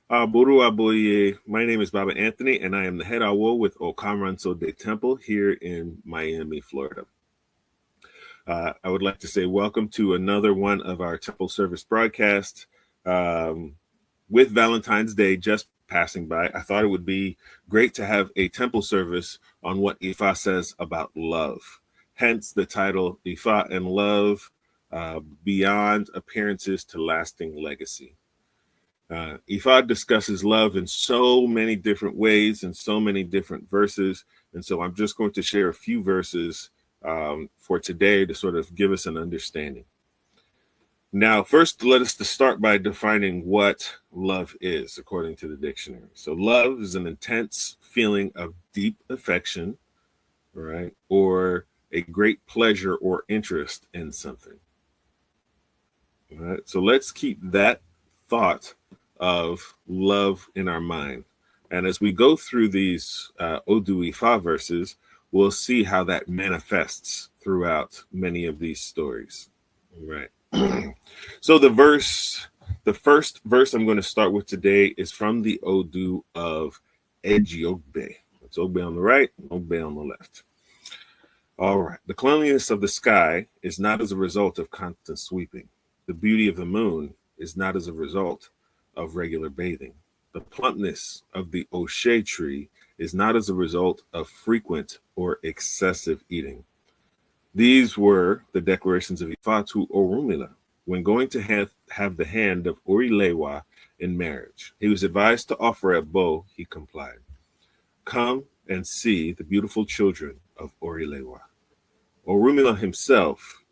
Buru Aboye. My name is Baba Anthony, and I am the head awo with Okamaranso de Temple here in Miami, Florida. I would like to say welcome to another one of our temple service broadcasts. With Valentine's Day just passing by, I thought it would be great to have a temple service on what Ifa says about love. Hence the title, Ifa and Love, Beyond Appearances to Lasting Legacy. Ifa discusses love in so many different ways and so many different verses. And so I'm just going to share a few verses for today to sort of give us an understanding. Now, first, let us to start by defining what love is, according to the dictionary. So love is an intense feeling of deep affection, right, or a great pleasure or interest in something. All right, so let's keep that thought of love in our mind. And as we go through these Odu Ifa verses, we'll see how that manifests throughout many of these stories. All right. So the first verse I'm going to start with today is from the Odu of Ejiogbe. It's Ogbe on the right, Ogbe on the left. All right. The cleanliness of the sky is not as a result of constant sweeping. The beauty of the moon is not as a result of regular bathing. The plumpness of the Oshe tree is not as a result of frequent or excessive eating. These were the declarations of Ifatu Orumila when going to have the hand of Orilewa in marriage. He was advised to offer a bow. He complied. Come and see the beautiful children of Orilewa. Orumila himself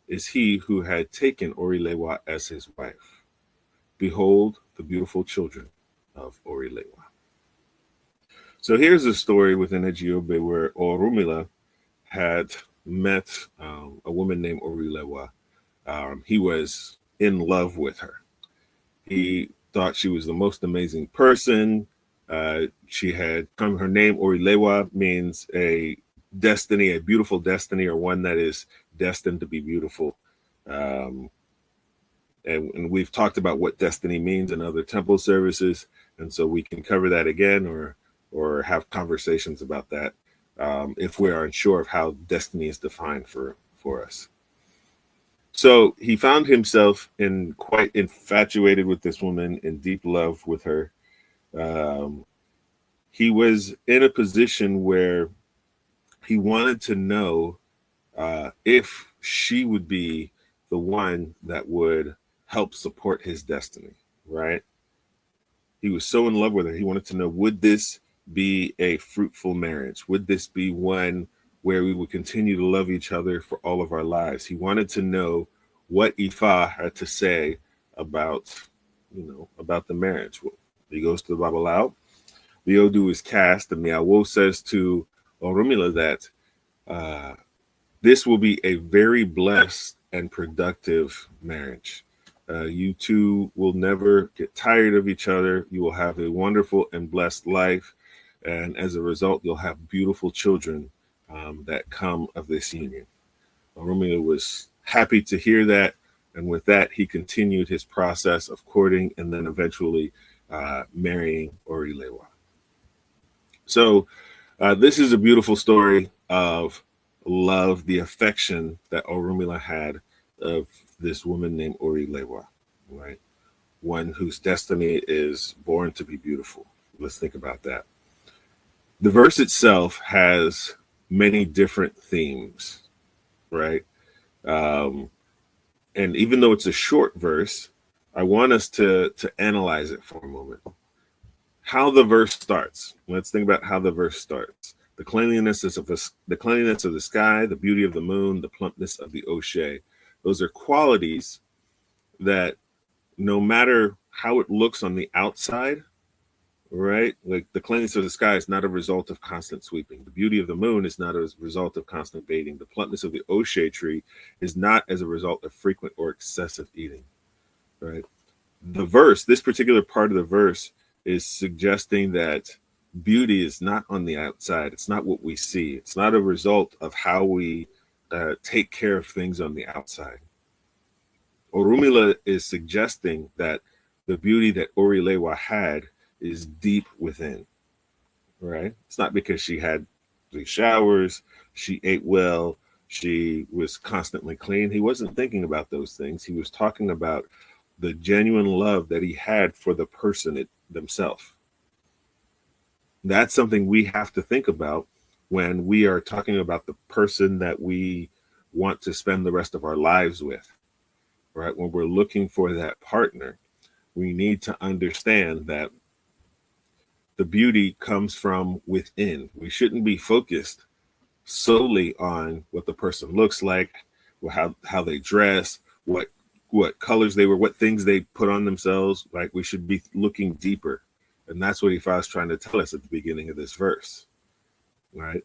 is he who had taken Orilewa as his wife. Behold the beautiful children of Orilewa. So here's a story within Ejiobe where Orumila had met a woman named Orilewa. He was in love with her. He thought she was the most amazing person. She had come, her name Orilewa means a destiny, a beautiful destiny, or one that is destined to be beautiful. And we've talked about what destiny means in other temple services, and so we can cover that again or have conversations about that if we are unsure of how destiny is defined for us. So he found himself quite infatuated with this woman, in deep love with her. He was in a position where he wanted to know if she would be the one that would help support his destiny, right? He was so in love with her. He wanted to know, would this be a fruitful marriage? Would this be one where we would continue to love each other for all of our lives? He wanted to know what Ifa had to say about, about the marriage. He goes to the Babalao. The Odu is cast, and Miawo says to Orumila that this will be a very blessed and productive marriage. You two will never get tired of each other. You will have a wonderful and blessed life. And as a result, you'll have beautiful children that come of this union. Orumila was happy to hear that. And with that, he continued his process of courting and then eventually marrying Orilewa. So this is a beautiful story of love, the affection that Orumila had of this woman named Orilewa, right? One whose destiny is born to be beautiful. Let's think about that. The verse itself has many different themes, right? And even though it's a short verse, I want us to analyze it for a moment. How the verse starts. Let's think about how the verse starts. The cleanliness of the sky, the beauty of the moon, the plumpness of the Oshe. Those are qualities that no matter how it looks on the outside, right? Like the cleanliness of the sky is not a result of constant sweeping. The beauty of the moon is not a result of constant bathing. The plumpness of the Oshe tree is not as a result of frequent or excessive eating, right? The verse, this particular part of the verse, is suggesting that beauty is not on the outside. It's not what we see. It's not a result of how we take care of things on the outside. Orumila is suggesting that The beauty that Orilewa had is deep within, right? It's not because she had 3 showers, she ate well, she was constantly clean. He wasn't thinking about those things. He was talking about the genuine love that he had for the person themselves. That's something we have to think about when we are talking about the person that we want to spend the rest of our lives with, right? When we're looking for that partner, we need to understand that the beauty comes from within. We shouldn't be focused solely on what the person looks like, how they dress, what colors they were, what things they put on themselves. Like, we should be looking deeper. And that's what Ifa is trying to tell us at the beginning of this verse, right?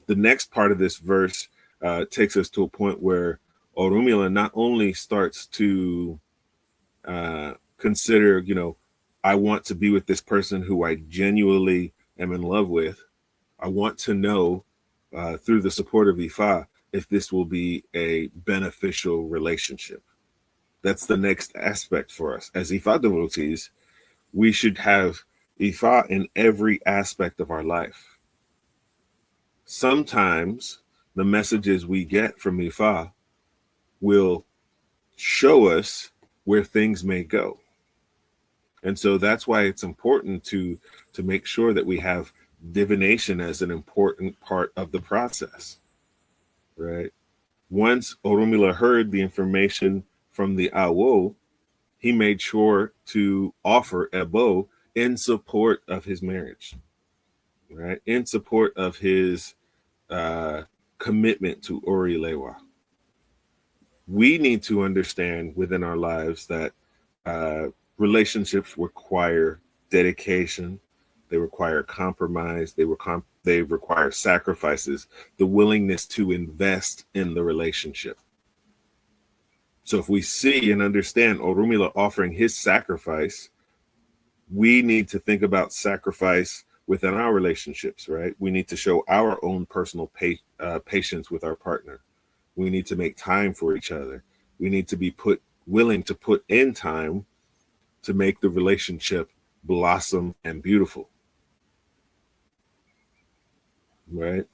The next part of this verse takes us to a point where Orunmila not only starts to consider, I want to be with this person who I genuinely am in love with. I want to know through the support of Ifa if this will be a beneficial relationship. That's the next aspect for us. As Ifa devotees, we should have Ifa in every aspect of our life. Sometimes the messages we get from Ifa will show us where things may go. And so that's why it's important to make sure that we have divination as an important part of the process, right? Once Orunmila heard the information from the Awo, he made sure to offer Ebo in support of his marriage, right? In support of his commitment to Orilewa. We need to understand within our lives that relationships require dedication, they require compromise, they require sacrifices, the willingness to invest in the relationship. So if we see and understand Orunmila offering his sacrifice, we need to think about sacrifice within our relationships, right? We need to show our own personal patience with our partner. We need to make time for each other. We need to be willing to put in time to make the relationship blossom and beautiful, right?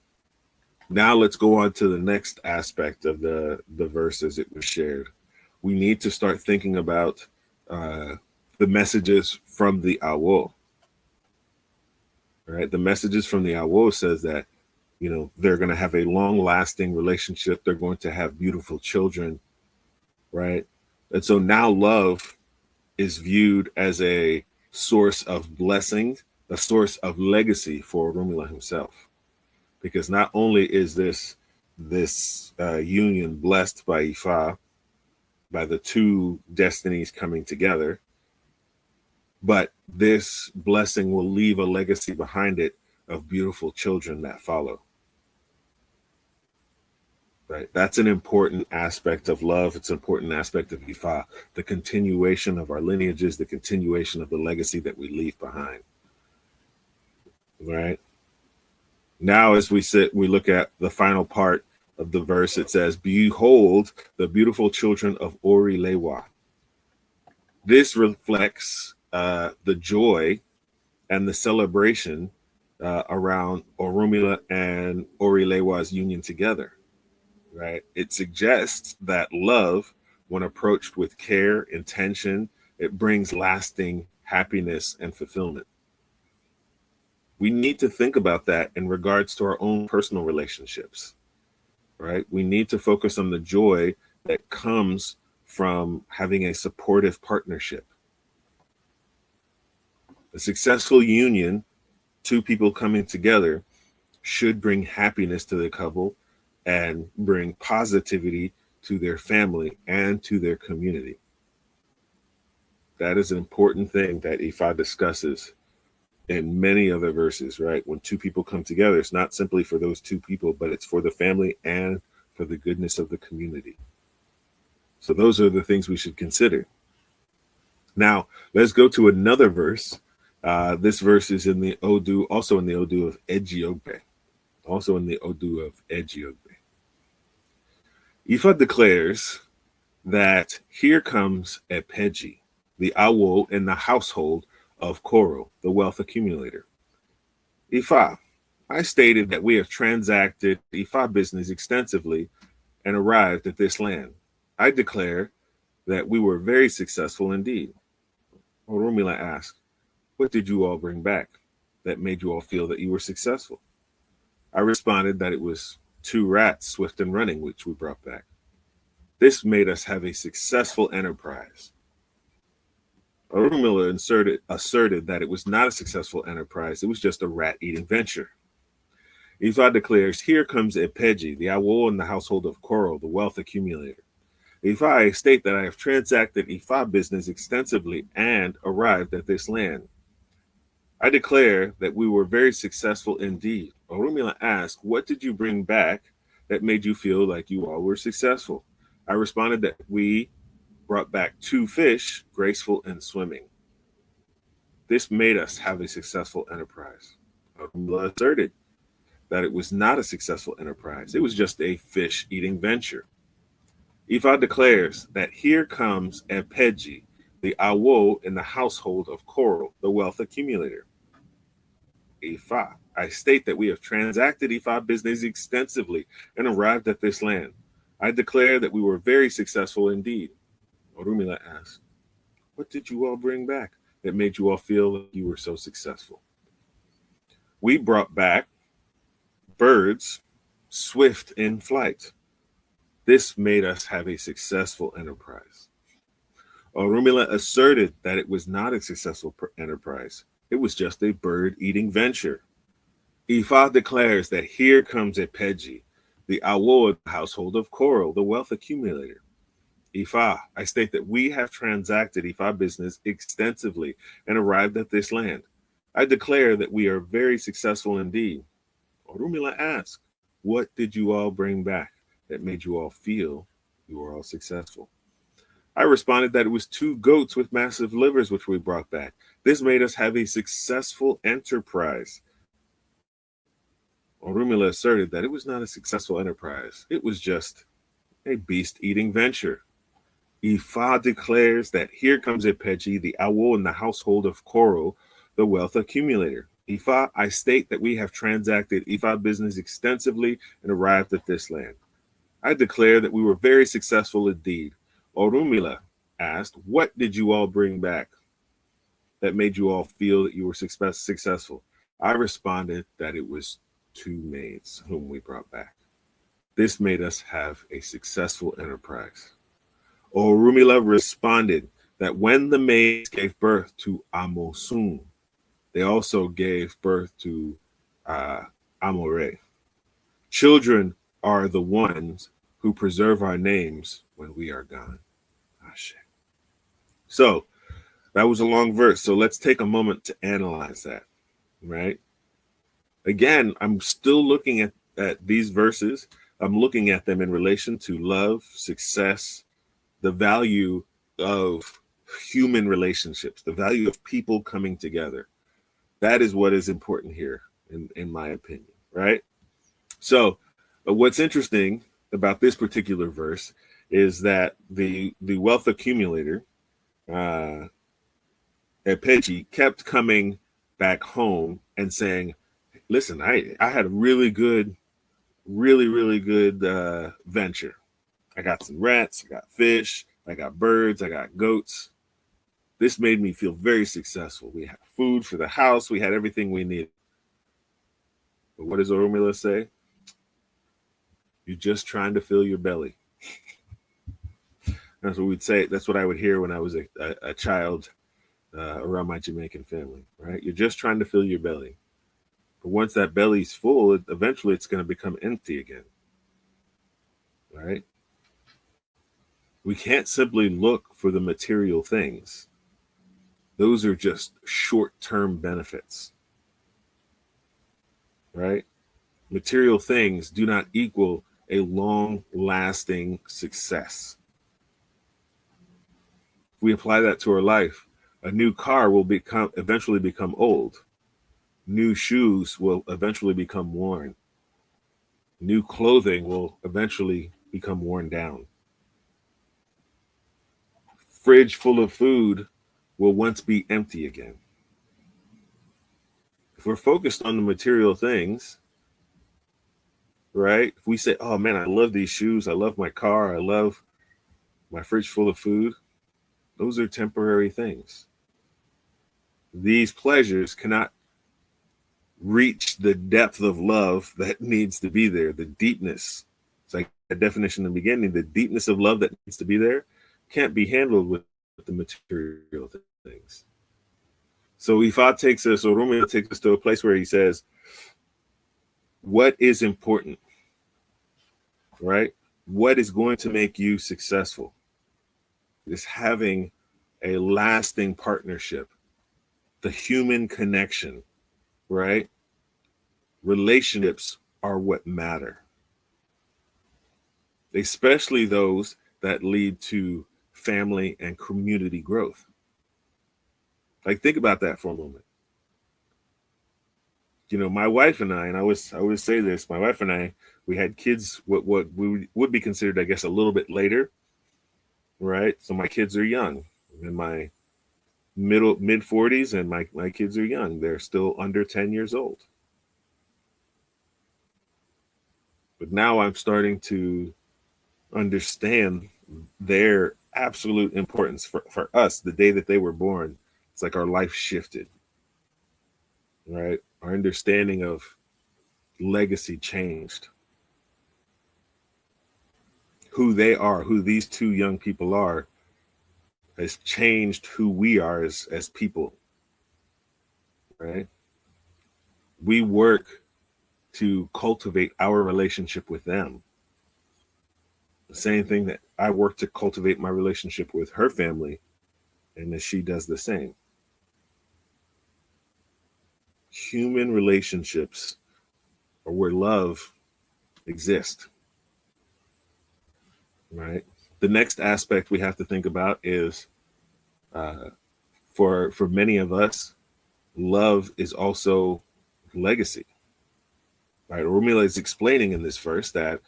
Now let's go on to the next aspect of the verse as it was shared. We need to start thinking about the messages from the Awo, right? The messages from the Awo says that, they're going to have a long-lasting relationship. They're going to have beautiful children, right? And so now love is viewed as a source of blessing, a source of legacy for Orunmila himself. Because not only is this union blessed by Ifa, by the two destinies coming together, but this blessing will leave a legacy behind it of beautiful children that follow. Right? That's an important aspect of love. It's an important aspect of Ifa, the continuation of our lineages, the continuation of the legacy that we leave behind. Right? Now, as we look at the final part of the verse. It says, "Behold the beautiful children of Orilewa." This reflects the joy and the celebration around Orunmila and Orilewa's union together. Right? It suggests that love, when approached with care, intention, it brings lasting happiness and fulfillment. We need to think about that in regards to our own personal relationships, right? We need to focus on the joy that comes from having a supportive partnership. A successful union, two people coming together, should bring happiness to the couple and bring positivity to their family and to their community. That is an important thing that Ifa discusses in many other verses, right? When two people come together, it's not simply for those two people, but it's for the family and for the goodness of the community. So those are the things we should consider. Now, let's go to another verse. This verse is in the Odu, also in the Odu of Ejiogbe. Also in the Odu of Ejiogbe. Ifa declares that here comes Epeji. the Awo in the household of Koro, the wealth accumulator. Ifa, I stated that we have transacted Ifa business extensively and arrived at this land. I declare that we were very successful indeed. Orumila asked, what did you all bring back that made you all feel that you were successful? I responded that it was 2 rats, swift and running, which we brought back. This made us have a successful enterprise. Orumila asserted that it was not a successful enterprise, it was just a rat-eating venture. Ifa declares, here comes Epeji, the Awo in the household of Koro, the wealth accumulator. Ifa, I state that I have transacted Ifa business extensively and arrived at this land. I declare that we were very successful indeed. Orumila asked, what did you bring back that made you feel like you all were successful? I responded that we brought back 2 fish, graceful and swimming. This made us have a successful enterprise. Orumila asserted that it was not a successful enterprise. It was just a fish-eating venture. Ifa declares that here comes Epeji, the Awo in the household of Koro, the wealth accumulator. Ifa, I state that we have transacted Ifa business extensively and arrived at this land. I declare that we were very successful indeed. Orumila asked, what did you all bring back that made you all feel that you were so successful? We brought back birds, swift in flight. This made us have a successful enterprise. Orumila asserted that it was not a successful enterprise. It was just a bird-eating venture. Ifa declares that here comes Epeji, the Awo household of Koro, the wealth accumulator. Ifa, I state that we have transacted Ifa business extensively and arrived at this land. I declare that we are very successful indeed. Orumila asked, what did you all bring back that made you all feel you were all successful? I responded that it was 2 goats with massive livers which we brought back. This made us have a successful enterprise. Orumila asserted that it was not a successful enterprise. It was just a beast-eating venture. Ifa declares that here comes Epeji, the Awo in the household of Koro, the wealth accumulator. Ifa, I state that we have transacted Ifa business extensively and arrived at this land. I declare that we were very successful indeed. Orumila asked, what did you all bring back that made you all feel that you were successful? I responded that it was 2 maids whom we brought back. This made us have a successful enterprise. Orumila responded that when the maids gave birth to Amosun, they also gave birth to Amore. Children are the ones who preserve our names when we are gone. Ashe. So that was a long verse. So let's take a moment to analyze that, right? Again, I'm still looking at these verses. I'm looking at them in relation to love, success, the value of human relationships, the value of people coming together. That is what is important here, in my opinion, right? So what's interesting about this particular verse is that the wealth accumulator, Epeji, kept coming back home and saying, listen, I had a really good venture. I got some rats, I got fish, I got birds, I got goats. This made me feel very successful. We had food for the house. We had everything we needed. But what does Orumila say? You're just trying to fill your belly. That's what we'd say. That's what I would hear when I was a child around my Jamaican family, right? You're just trying to fill your belly. But once that belly's full, eventually it's going to become empty again, right? We can't simply look for the material things. Those are just short-term benefits, right? Material things do not equal a long-lasting success. If we apply that to our life, a new car will eventually become old. New shoes will eventually become worn. New clothing will eventually become worn down. Fridge full of food will once be empty again. If we're focused on the material things, right? If we say, oh man, I love these shoes, I love my car, I love my fridge full of food, those are temporary things. These pleasures cannot reach the depth of love that needs to be there, the deepness. It's like a definition in the beginning, the deepness of love that needs to be there can't be handled with the material things. So Ifa takes us, or Romeo takes us to a place where he says, what is important, right? What is going to make you successful is having a lasting partnership, the human connection, right? Relationships are what matter, especially those that lead to family and community growth. Like, think about that for a moment. You know, my wife and I always say this, my wife and I, we had kids what we would be considered, I guess, a little bit later, right? So my kids are young, in my mid 40s, and my kids are young. They're still under 10 years old. But now I'm starting to understand their absolute importance for us. The day that they were born, it's like our life shifted, right? Our understanding of legacy changed. Who they are, who these two young people are, has changed who we are as people, right? We work to cultivate our relationship with them. The same thing that I work to cultivate my relationship with her family, and that she does the same. Human relationships are where love exists, right? The next aspect we have to think about is, for many of us, love is also legacy, right? Urmila is explaining in this verse that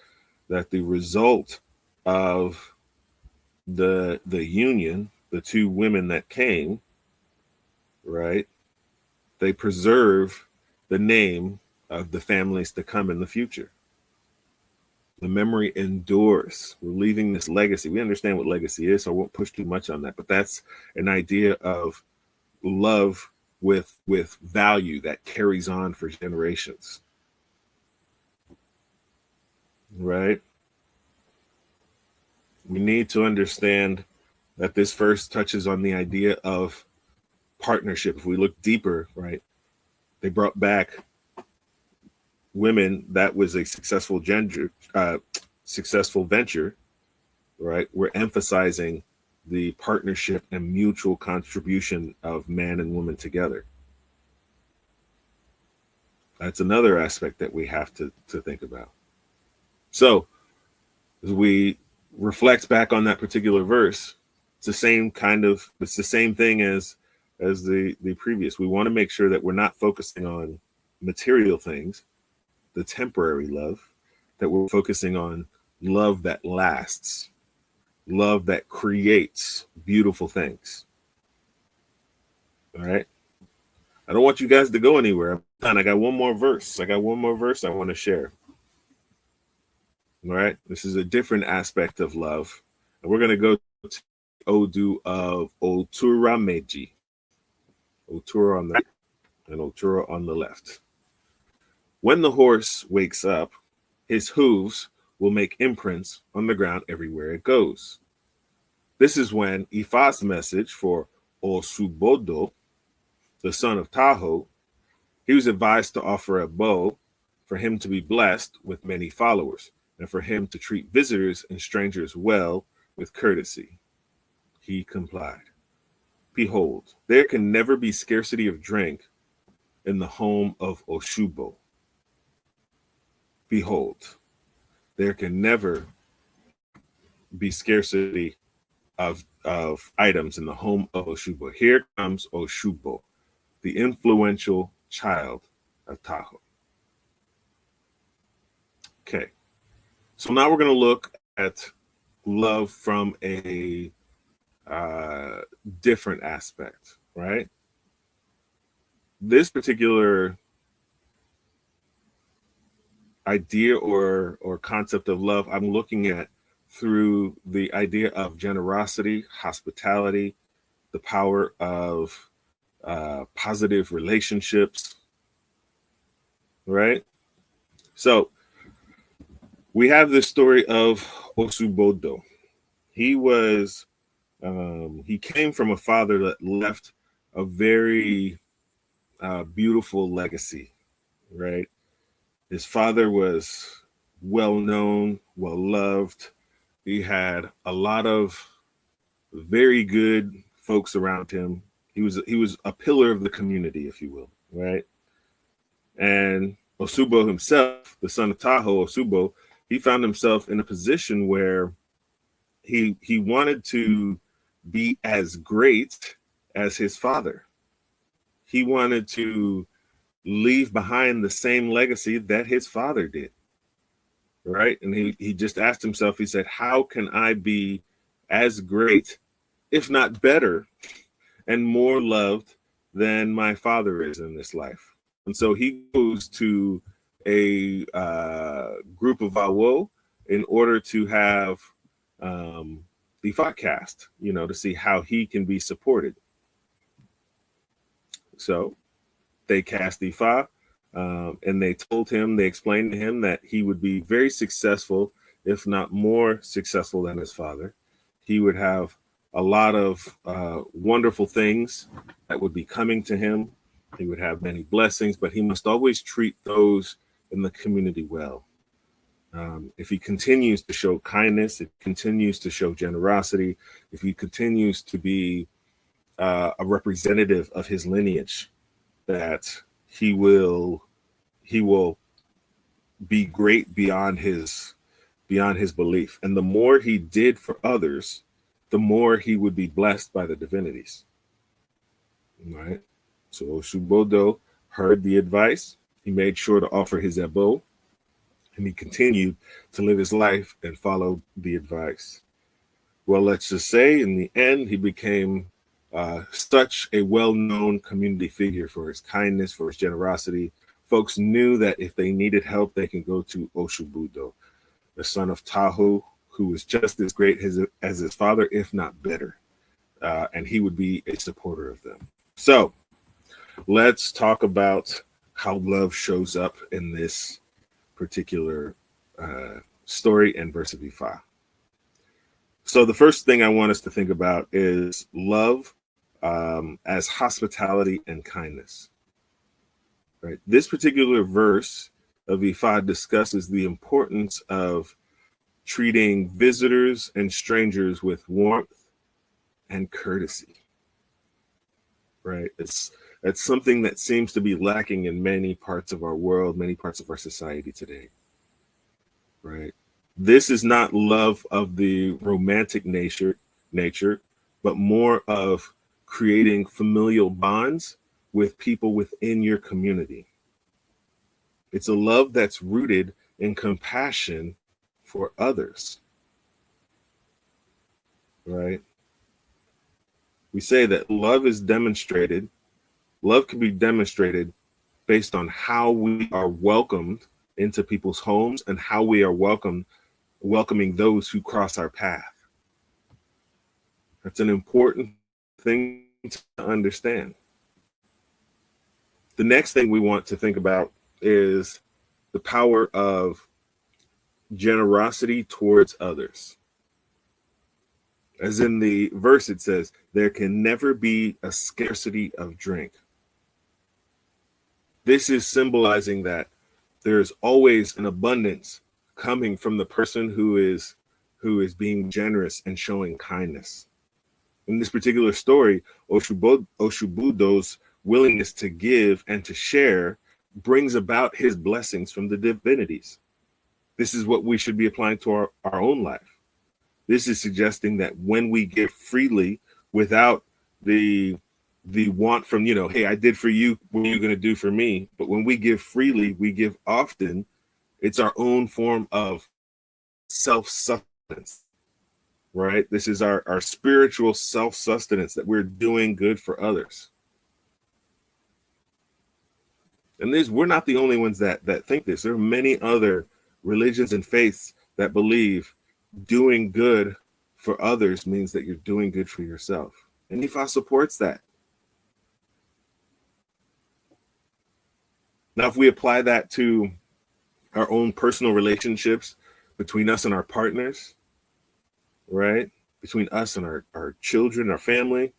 the result of the union, the two women that came, right, they preserve the name of the families to come in the future. The memory endures. We're leaving this legacy. We understand what legacy is, so I won't push too much on that, but that's an idea of love with value that carries on for generations, right? We need to understand that this verse touches on the idea of partnership. If we look deeper, right, they brought back women that was a successful venture, right? We're emphasizing the partnership and mutual contribution of man and woman together. That's another aspect that we have to think about. So as we reflect back on that particular verse, it's the same thing as the previous. We want to make sure that we're not focusing on material things, the temporary love, that we're focusing on love that lasts, love that creates beautiful things. All right. I don't want you guys to go anywhere. I'm done. I got one more verse. I want to share. All right. This is a different aspect of love. And we're going to go to Odu of Otura Meji. Otura on the right and Otura on the left. When the horse wakes up, his hooves will make imprints on the ground everywhere it goes. This is when Ifa's message for Osubodo, the son of Tahoe, he was advised to offer a bow for him to be blessed with many followers, and for him to treat visitors and strangers well with courtesy. He complied. Behold, there can never be scarcity of drink in the home of Oshubo. Behold, there can never be scarcity of items in the home of Oshubo. Here comes Oshubo, the influential child of Tahoe. Okay, so now we're going to look at love from a uh, different aspect, right? This particular idea or concept of love I'm looking at through the idea of generosity, hospitality, the power of positive relationships, right? So we have this story of Osubodo. He was he came from a father that left a very beautiful legacy, right? His father was well known, well loved. He had a lot of very good folks around him. He was a pillar of the community, if you will, right? And Osubo himself, the son of Tahoe, Osubo, he found himself in a position where he wanted to be as great as his father. He wanted to leave behind the same legacy that his father did, right? And he just asked himself, he said, how can I be as great, if not better, and more loved than my father is in this life? And so he goes to a group of Awo in order to have the podcast, to see how he can be supported. So they cast Ifa, and they explained to him that he would be very successful, if not more successful than his father. He would have a lot of wonderful things that would be coming to him. He would have many blessings, but he must always treat those in the community well. If he continues to show kindness, if he continues to show generosity, if he continues to be a representative of his lineage, that he will be great beyond his belief. And the more he did for others, the more he would be blessed by the divinities. Right? So Oshubodo heard the advice. He made sure to offer his ebo, and he continued to live his life and follow the advice. Well, let's just say in the end, he became such a well-known community figure for his kindness, for his generosity. Folks knew that if they needed help, they can go to Oshubudo, the son of Tahu, who was just as great as his father, if not better. And he would be a supporter of them. So let's talk about how love shows up in this particular story and verse of Ifa. So the first thing I want us to think about is love as hospitality and kindness. Right. This particular verse of Ifa discusses the importance of treating visitors and strangers with warmth and courtesy. Right. That's something that seems to be lacking in many parts of our world, many parts of our society today. Right. This is not love of the romantic nature, but more of creating familial bonds with people within your community. It's a love that's rooted in compassion for others. Right? We say that love can be demonstrated based on how we are welcomed into people's homes and how we are welcoming those who cross our path. That's an important thing to understand. The next thing we want to think about is the power of generosity towards others. As in the verse, it says, there can never be a scarcity of drink. This is symbolizing that there's always an abundance coming from the person who is being generous and showing kindness. In this particular story, Oshubudo's willingness to give and to share brings about his blessings from the divinities. This is what we should be applying to our own life. This is suggesting that when we give freely without the want from, hey, I did for you, what are you going to do for me? But when we give freely, we give often, it's our own form of self-sustenance. right? This is our spiritual self-sustenance, that we're doing good for others. And we're not the only ones that think this. There are many other religions and faiths that believe doing good for others means that you're doing good for yourself. And Ifa supports that. Now, if we apply that to our own personal relationships between us and our partners, right? Between us and our children, our family.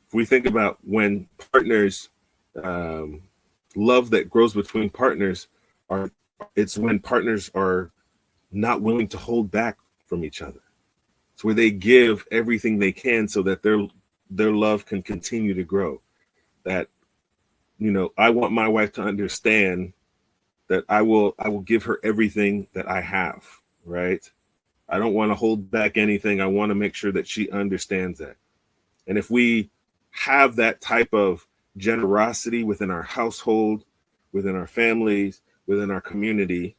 If we think about when partners, love that grows between partners, it's when partners are not willing to hold back from each other. It's where they give everything they can so that their love can continue to grow. That, I want my wife to understand that I will give her everything that I have, right? I don't want to hold back anything. I want to make sure that she understands that. And if we have that type of generosity within our household, within our families, within our community,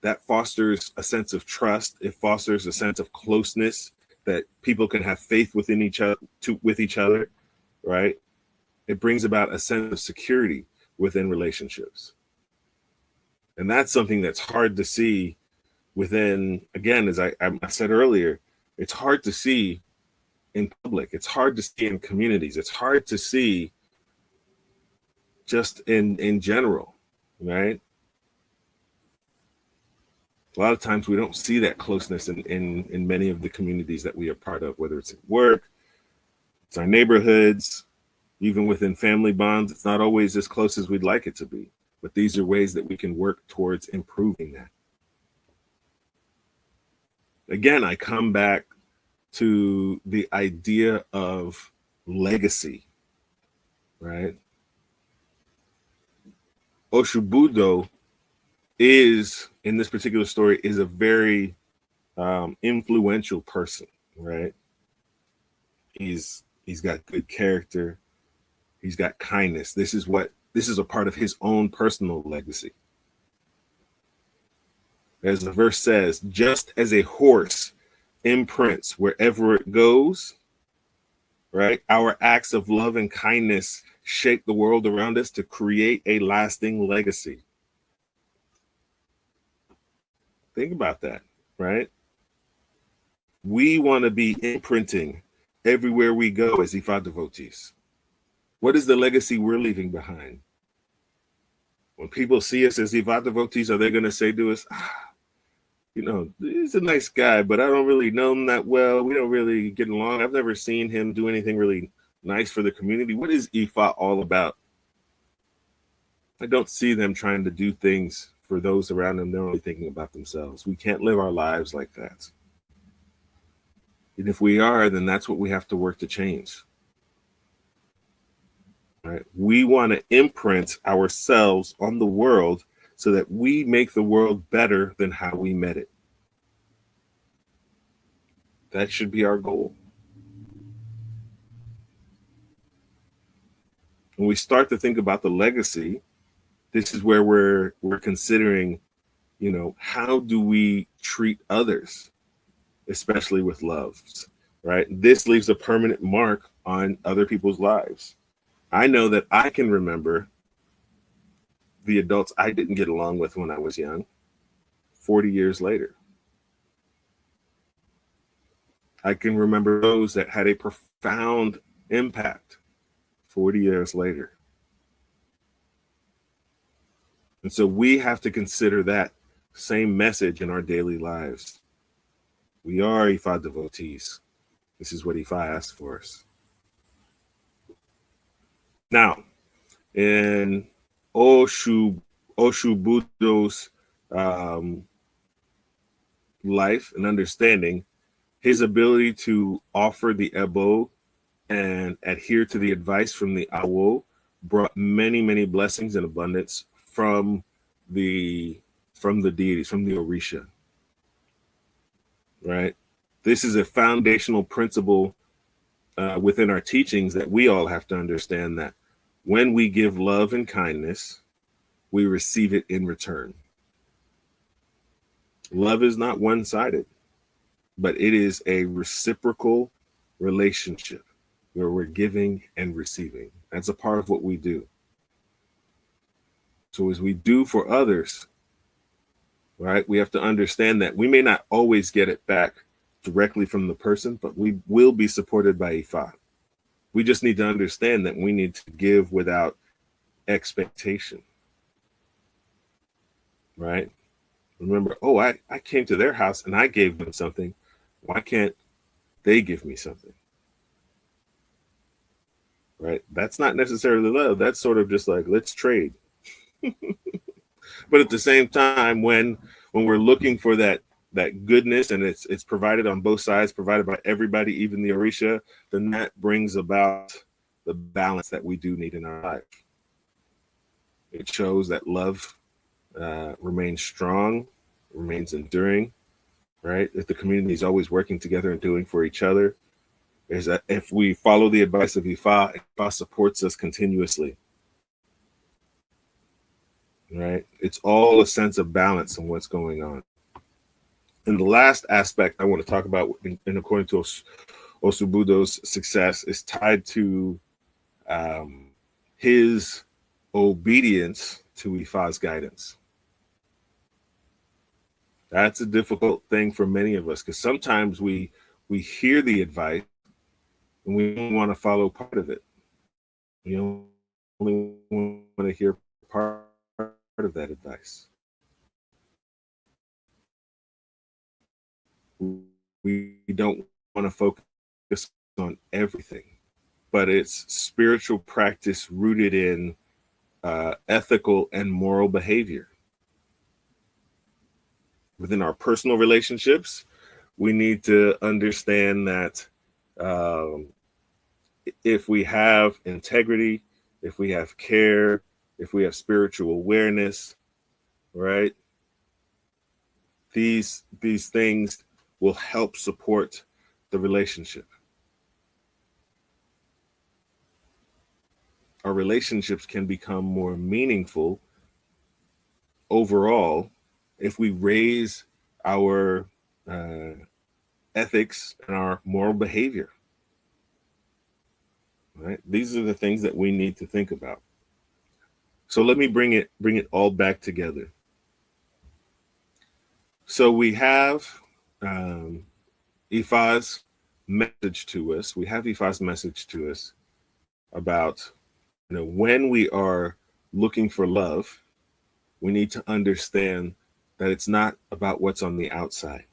that fosters a sense of trust. It fosters a sense of closeness, that people can have faith within with each other, right? It brings about a sense of security within relationships. And that's something that's hard to see within, again, as I said earlier, it's hard to see in public. It's hard to see in communities. It's hard to see just in general, right? A lot of times we don't see that closeness in many of the communities that we are part of, whether it's at work, it's our neighborhoods, even within family bonds. It's not always as close as we'd like it to be, but these are ways that we can work towards improving that. Again, I come back to the idea of legacy, right? Oshubudo is, in this particular story, is a very influential person, right? He's got good character. He's got kindness. This is a part of his own personal legacy. As the verse says, just as a horse imprints wherever it goes, right? Our acts of love and kindness shape the world around us to create a lasting legacy. Think about that, right? We want to be imprinting everywhere we go as Ifa devotees. What is the legacy we're leaving behind? When people see us as Ifa devotees, are they going to say to us, he's a nice guy, but I don't really know him that well. We don't really get along. I've never seen him do anything really nice for the community. What is Ifa all about? I don't see them trying to do things for those around them. They're only thinking about themselves. We can't live our lives like that. And if we are, then that's what we have to work to change. Right? We want to imprint ourselves on the world so that we make the world better than how we met it. That should be our goal. When we start to think about the legacy, this is where we're considering, how do we treat others, especially with love, right? This leaves a permanent mark on other people's lives. I know that I can remember the adults I didn't get along with when I was young, 40 years later. I can remember those that had a profound impact 40 years later. And so we have to consider that same message in our daily lives. We are Ifa devotees. This is what Ifa asked for us. Now, in Oshubudo's life and understanding, his ability to offer the Ebo and adhere to the advice from the Awo brought many, many blessings and abundance from the deities, from the Orisha. Right? This is a foundational principle within our teachings that we all have to understand, that when we give love and kindness, we receive it in return. Love is not one-sided, but it is a reciprocal relationship where we're giving and receiving. That's a part of what we do. So as we do for others, right, we have to understand that we may not always get it back directly from the person, but we will be supported by Ifa. We just need to understand that we need to give without expectation, right? Remember, oh, I came to their house and I gave them something. Why can't they give me something? Right? That's not necessarily love. That's sort of just like, let's trade. But at the same time, when we're looking for that goodness and it's provided on both sides, provided by everybody, even the Orisha, then that brings about the balance that we do need in our life. It shows that love remains strong, remains enduring, right? If the community is always working together and doing for each other, is that if we follow the advice of Ifa, Ifa supports us continuously, right? It's all a sense of balance in what's going on. And the last aspect I want to talk about, in according to Osubudo's success, is tied to his obedience to Ifa's guidance. That's a difficult thing for many of us because sometimes we hear the advice and we don't want to follow part of it. We only want to hear part of that advice. We don't want to focus on everything, but it's spiritual practice rooted in ethical and moral behavior. Within our personal relationships, we need to understand that if we have integrity, if we have care, if we have spiritual awareness, right? These things will help support the relationship. Our relationships can become more meaningful overall if we raise our ethics and our moral behavior. Right? These are the things that we need to think about. So let me bring it all back together. So we have Ifa's message to us. We have Ifa's message to us about, when we are looking for love, we need to understand that it's not about what's on the outside.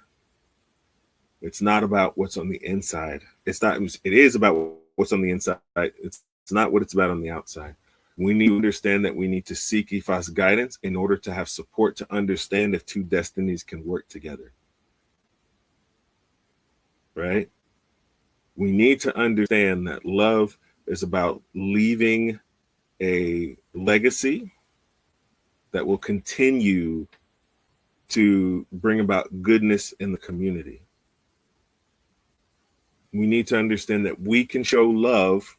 It's not about what's on the inside. It is about what's on the inside. It's not what it's about on the outside. We need to understand that we need to seek Ifa's guidance in order to have support to understand if two destinies can work together. Right? We need to understand that love is about leaving a legacy that will continue to bring about goodness in the community. We need to understand that we can show love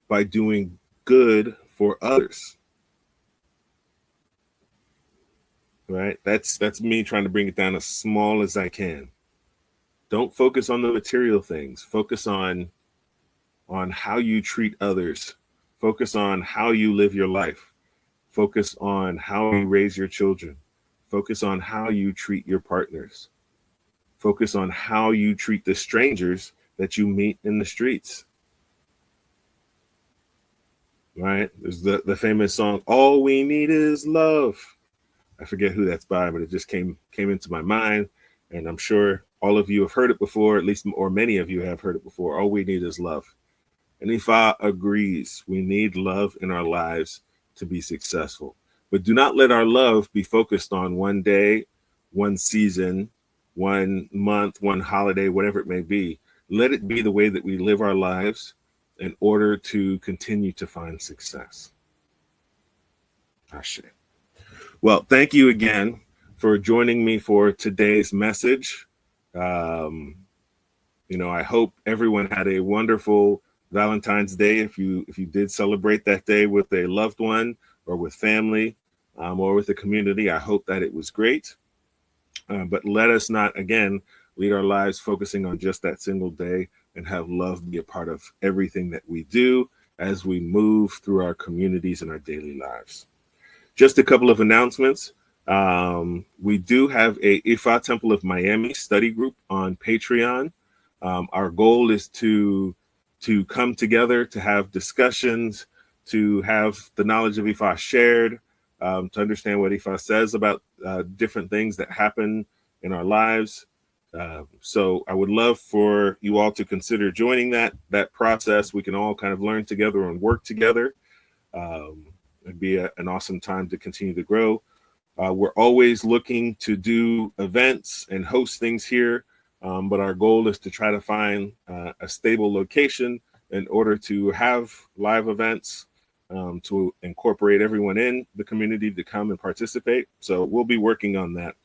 by doing good for others. Right? That's me trying to bring it down as small as I can. Don't focus on the material things. Focus on how you treat others. Focus on how you live your life. Focus on how you raise your children. Focus on how you treat your partners. Focus on how you treat the strangers that you meet in the streets. Right? There's the famous song, "All We Need Is Love." I forget who that's by, but it just came into my mind. And I'm sure all of you have heard it before, at least, or many of you have heard it before. All we need is love. And Ifa agrees. We need love in our lives to be successful. But do not let our love be focused on one day, one season, 1 month, one holiday, whatever it may be. Let it be the way that we live our lives in order to continue to find success. Ashe. Well, thank you again for joining me for today's message. I hope everyone had a wonderful Valentine's Day. If you did celebrate that day with a loved one or with family or with the community, I hope that it was great. But let us not, again, lead our lives focusing on just that single day, and have love be a part of everything that we do as we move through our communities and our daily lives. Just a couple of announcements. We do have a Ifa Temple of Miami study group on Patreon. Our goal is to come together, to have discussions, to have the knowledge of Ifa shared, to understand what Ifa says about different things that happen in our lives. So I would love for you all to consider joining that process. We can all kind of learn together and work together. It'd be an awesome time to continue to grow. We're always looking to do events and host things here, but our goal is to try to find a stable location in order to have live events, to incorporate everyone in the community to come and participate. So we'll be working on that.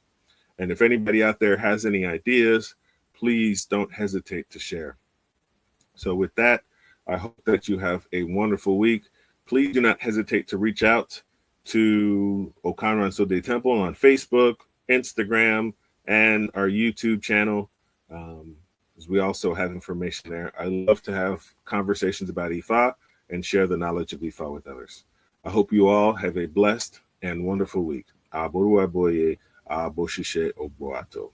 And if anybody out there has any ideas, please don't hesitate to share. So with that, I hope that you have a wonderful week. Please do not hesitate to reach out to Okanranso de Temple on Facebook, Instagram, and our YouTube channel, because we also have information there. I love to have conversations about Ifa and share the knowledge of Ifa with others. I hope you all have a blessed and wonderful week. Aboru aboye, aboshishe oboato.